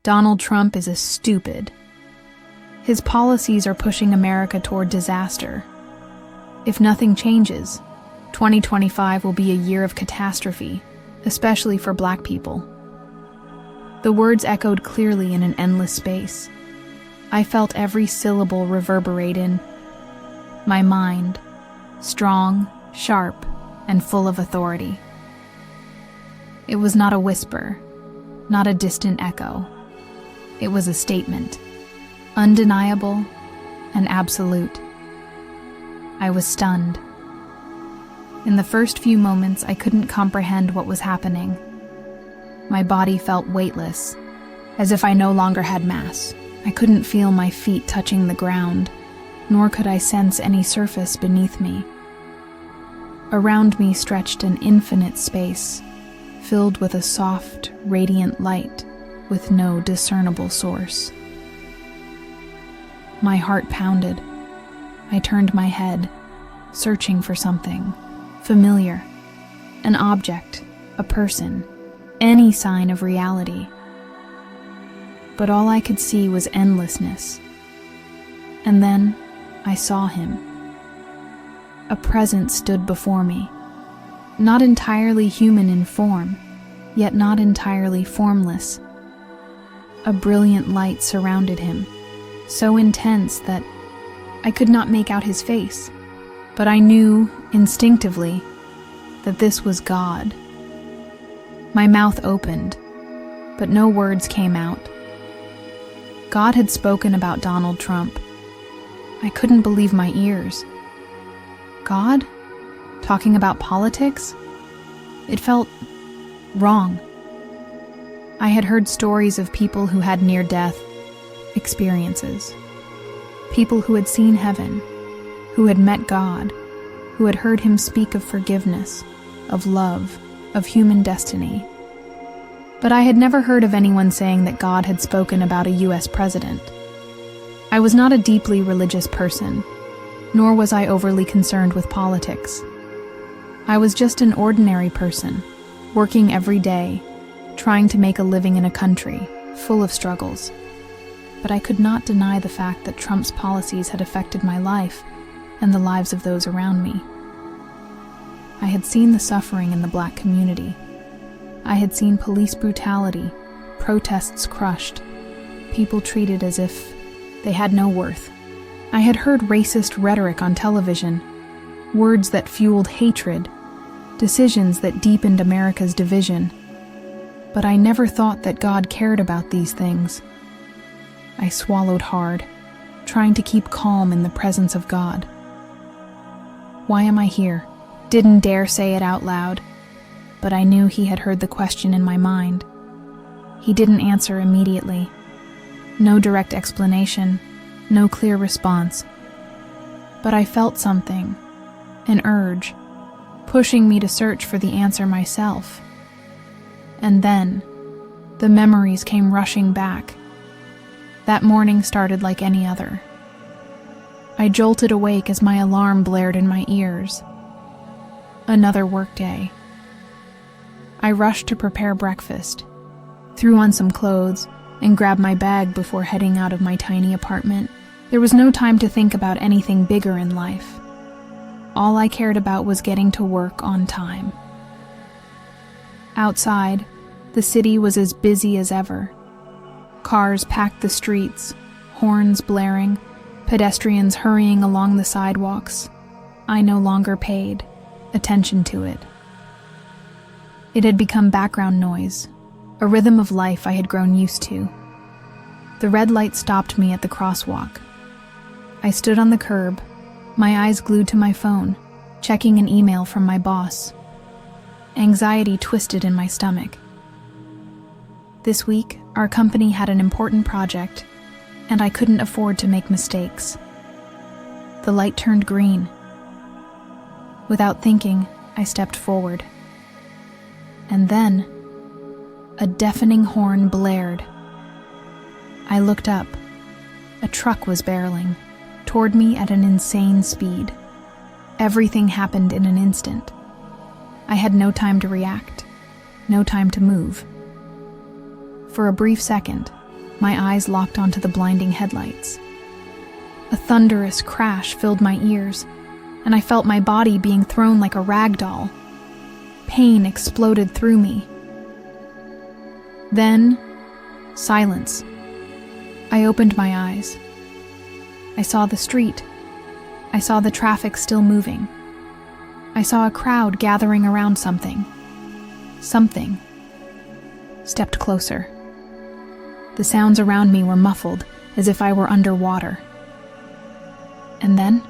Donald Trump is a stupid. His policies are pushing America toward disaster. If nothing changes, 2025 will be a year of catastrophe, especially for Black people. The words echoed clearly in an endless space. I felt every syllable reverberate in my mind, strong, sharp, and full of authority. It was not a whisper, not a distant echo. It was a statement, undeniable and absolute. I was stunned. In the first few moments, I couldn't comprehend what was happening. My body felt weightless, as if I no longer had mass. I couldn't feel my feet touching the ground, nor could I sense any surface beneath me. Around me stretched an infinite space, filled with a soft, radiant light with no discernible source. My heart pounded. I turned my head, searching for something familiar, an object, a person, any sign of reality. But all I could see was endlessness. And then I saw him. A presence stood before me, not entirely human in form, yet not entirely formless. A brilliant light surrounded him, so intense that I could not make out his face, but I knew instinctively that this was God. My mouth opened, but no words came out. God had spoken about Donald Trump. I couldn't believe my ears. God? Talking about politics? It felt wrong. I had heard stories of people who had near-death experiences. People who had seen heaven, who had met God, who had heard him speak of forgiveness, of love, of human destiny. But I had never heard of anyone saying that God had spoken about a U.S. president. I was not a deeply religious person, nor was I overly concerned with politics. I was just an ordinary person, working every day, trying to make a living in a country full of struggles. But I could not deny the fact that Trump's policies had affected my life and the lives of those around me. I had seen the suffering in the Black community. I had seen police brutality, protests crushed, people treated as if they had no worth. I had heard racist rhetoric on television, words that fueled hatred, decisions that deepened America's division. But I never thought that God cared about these things. I swallowed hard, trying to keep calm in the presence of God. Why am I here? Didn't dare say it out loud, but I knew he had heard the question in my mind. He didn't answer immediately. No direct explanation, no clear response. But I felt something, an urge, pushing me to search for the answer myself. And then, the memories came rushing back. That morning started like any other. I jolted awake as my alarm blared in my ears. Another workday. I rushed to prepare breakfast, threw on some clothes, and grabbed my bag before heading out of my tiny apartment. There was no time to think about anything bigger in life. All I cared about was getting to work on time. Outside, the city was as busy as ever. Cars packed the streets, horns blaring, pedestrians hurrying along the sidewalks. I no longer paid attention to it. It had become background noise, a rhythm of life I had grown used to. The red light stopped me at the crosswalk. I stood on the curb, my eyes glued to my phone, checking an email from my boss. Anxiety twisted in my stomach. This week, our company had an important project, and I couldn't afford to make mistakes. The light turned green. Without thinking, I stepped forward. And then, a deafening horn blared. I looked up. A truck was barreling toward me at an insane speed. Everything happened in an instant. I had no time to react, no time to move. For a brief second, my eyes locked onto the blinding headlights. A thunderous crash filled my ears, and I felt my body being thrown like a rag doll. Pain exploded through me. Then, silence. I opened my eyes. I saw the street. I saw the traffic still moving. I saw a crowd gathering around something. Something stepped closer. The sounds around me were muffled, as if I were underwater. And then,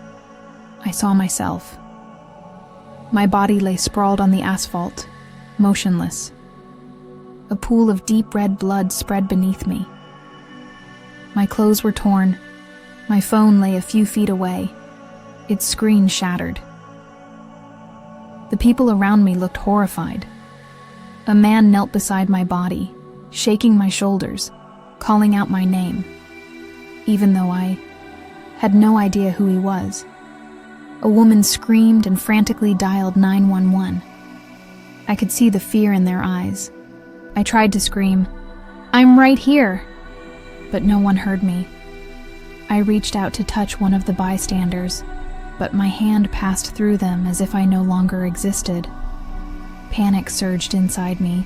I saw myself. My body lay sprawled on the asphalt, motionless. A pool of deep red blood spread beneath me. My clothes were torn. My phone lay a few feet away, its screen shattered. The people around me looked horrified. A man knelt beside my body, shaking my shoulders, calling out my name, even though I had no idea who he was. A woman screamed and frantically dialed 911. I could see the fear in their eyes. I tried to scream, "I'm right here!" But no one heard me. I reached out to touch one of the bystanders, but my hand passed through them as if I no longer existed. Panic surged inside me.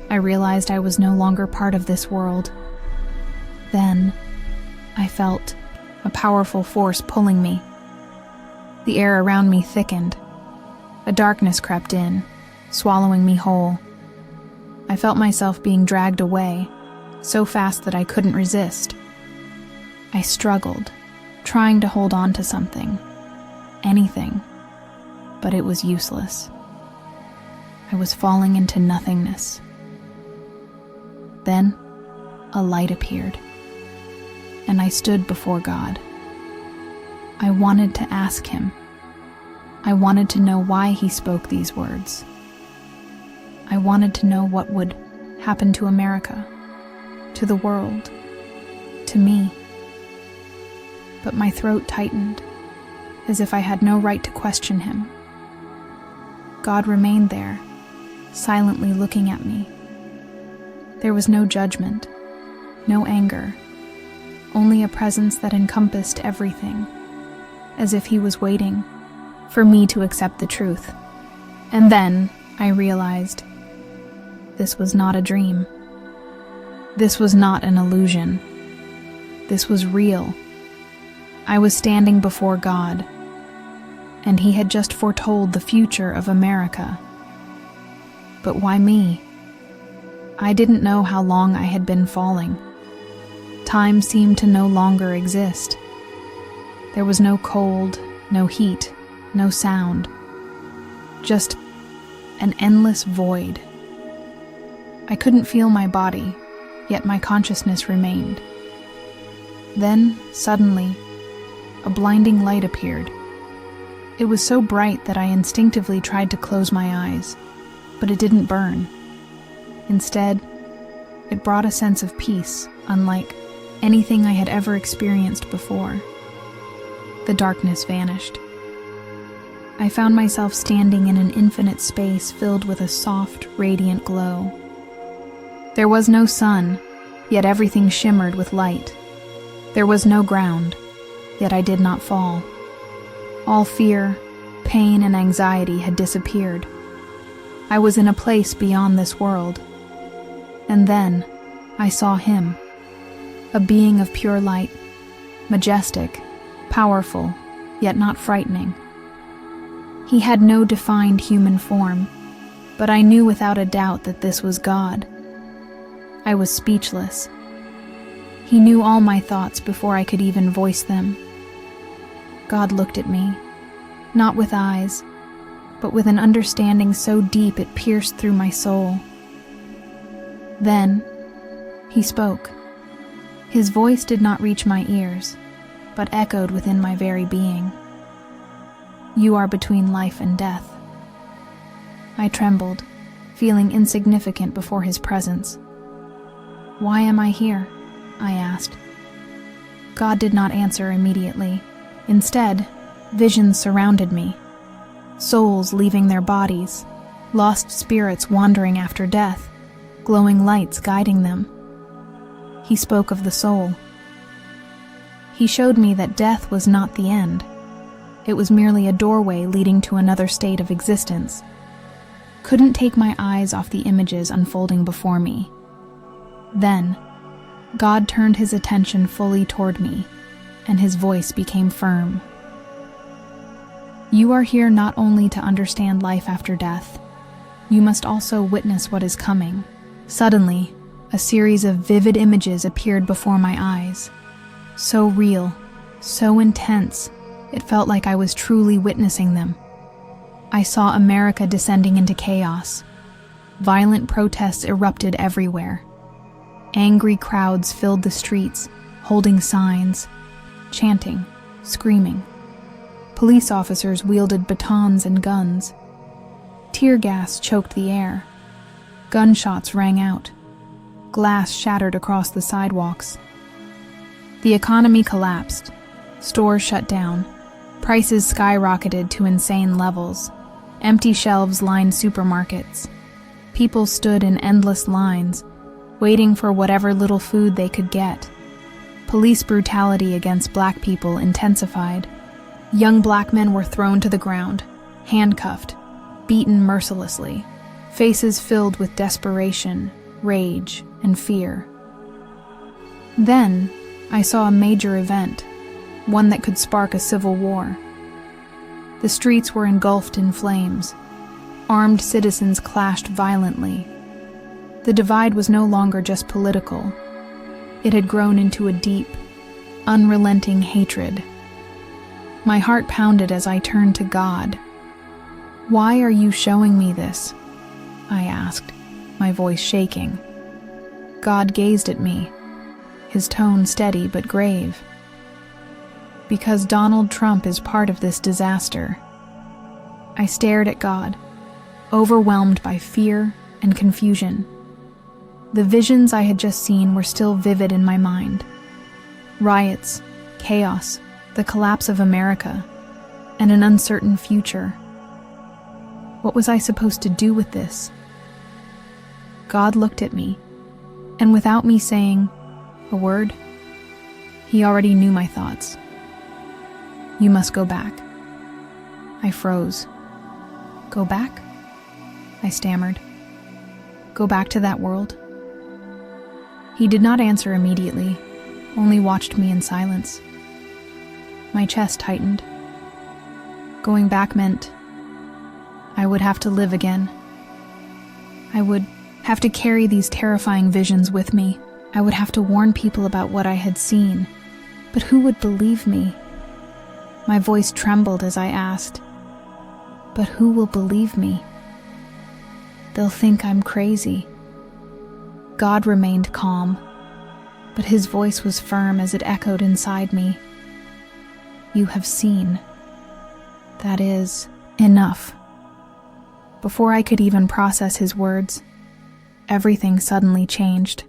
I realized I was no longer part of this world. Then, I felt a powerful force pulling me. The air around me thickened. A darkness crept in, swallowing me whole. I felt myself being dragged away, so fast that I couldn't resist. I struggled, trying to hold on to something, anything, but it was useless. I was falling into nothingness. Then, a light appeared, and I stood before God. I wanted to ask him. I wanted to know why he spoke these words. I wanted to know what would happen to America, to the world, to me. But my throat tightened, as if I had no right to question him. God remained there, silently looking at me. There was no judgment, no anger, only a presence that encompassed everything, as if he was waiting for me to accept the truth. And then I realized this was not a dream. This was not an illusion. This was real. I was standing before God, and he had just foretold the future of America. But why me? I didn't know how long I had been falling. Time seemed to no longer exist. There was no cold, no heat, no sound. Just an endless void. I couldn't feel my body, yet my consciousness remained. Then, suddenly, a blinding light appeared. It was so bright that I instinctively tried to close my eyes, but it didn't burn. Instead, it brought a sense of peace, unlike anything I had ever experienced before. The darkness vanished. I found myself standing in an infinite space filled with a soft, radiant glow. There was no sun, yet everything shimmered with light. There was no ground, yet I did not fall. All fear, pain, and anxiety had disappeared. I was in a place beyond this world. And then, I saw him, a being of pure light, majestic, powerful, yet not frightening. He had no defined human form, but I knew without a doubt that this was God. I was speechless. He knew all my thoughts before I could even voice them. God looked at me, not with eyes, but with an understanding so deep it pierced through my soul. Then, he spoke. His voice did not reach my ears, but echoed within my very being. You are between life and death. I trembled, feeling insignificant before his presence. Why am I here? I asked. God did not answer immediately. Instead, visions surrounded me. Souls leaving their bodies, lost spirits wandering after death, glowing lights guiding them. He spoke of the soul. He showed me that death was not the end. It was merely a doorway leading to another state of existence. Couldn't take my eyes off the images unfolding before me. Then, God turned his attention fully toward me, and his voice became firm. You are here not only to understand life after death, you must also witness what is coming. Suddenly, a series of vivid images appeared before my eyes. So real, so intense, it felt like I was truly witnessing them. I saw America descending into chaos. Violent protests erupted everywhere. Angry crowds filled the streets, holding signs, chanting, screaming. Police officers wielded batons and guns. Tear gas choked the air. Gunshots rang out. Glass shattered across the sidewalks. The economy collapsed. Stores shut down. Prices skyrocketed to insane levels. Empty shelves lined supermarkets. People stood in endless lines, waiting for whatever little food they could get. Police brutality against black people intensified. Young black men were thrown to the ground, handcuffed, beaten mercilessly, faces filled with desperation, rage, and fear. Then, I saw a major event, one that could spark a civil war. The streets were engulfed in flames. Armed citizens clashed violently. The divide was no longer just political. It had grown into a deep, unrelenting hatred. My heart pounded as I turned to God. Why are you showing me this? I asked, my voice shaking. God gazed at me, his tone steady but grave. Because Donald Trump is part of this disaster. I stared at God, overwhelmed by fear and confusion. The visions I had just seen were still vivid in my mind. Riots, chaos, the collapse of America, and an uncertain future. What was I supposed to do with this? God looked at me, and without me saying a word, he already knew my thoughts. You must go back. I froze. Go back? I stammered. Go back to that world? He did not answer immediately, only watched me in silence. My chest tightened. Going back meant I would have to live again. I would have to carry these terrifying visions with me. I would have to warn people about what I had seen. But who would believe me? My voice trembled as I asked, but who will believe me? They'll think I'm crazy. God remained calm, but his voice was firm as it echoed inside me. You have seen. That is enough. Before I could even process his words, everything suddenly changed.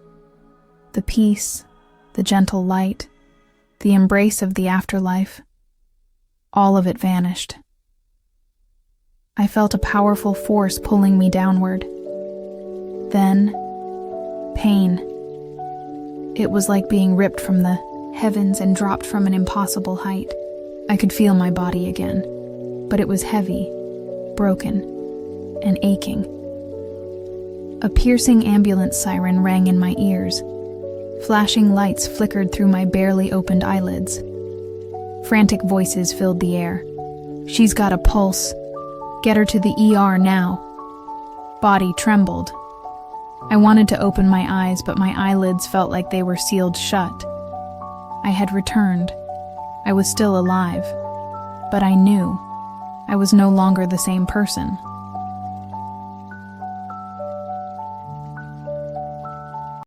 The peace, the gentle light, the embrace of the afterlife, all of it vanished. I felt a powerful force pulling me downward. Then, pain. It was like being ripped from the heavens and dropped from an impossible height. I could feel my body again, but it was heavy, broken, and aching. A piercing ambulance siren rang in my ears. Flashing lights flickered through my barely opened eyelids. Frantic voices filled the air. She's got a pulse. Get her to the ER now. Body trembled. I wanted to open my eyes, but my eyelids felt like they were sealed shut. I had returned. I was still alive. But I knew I was no longer the same person.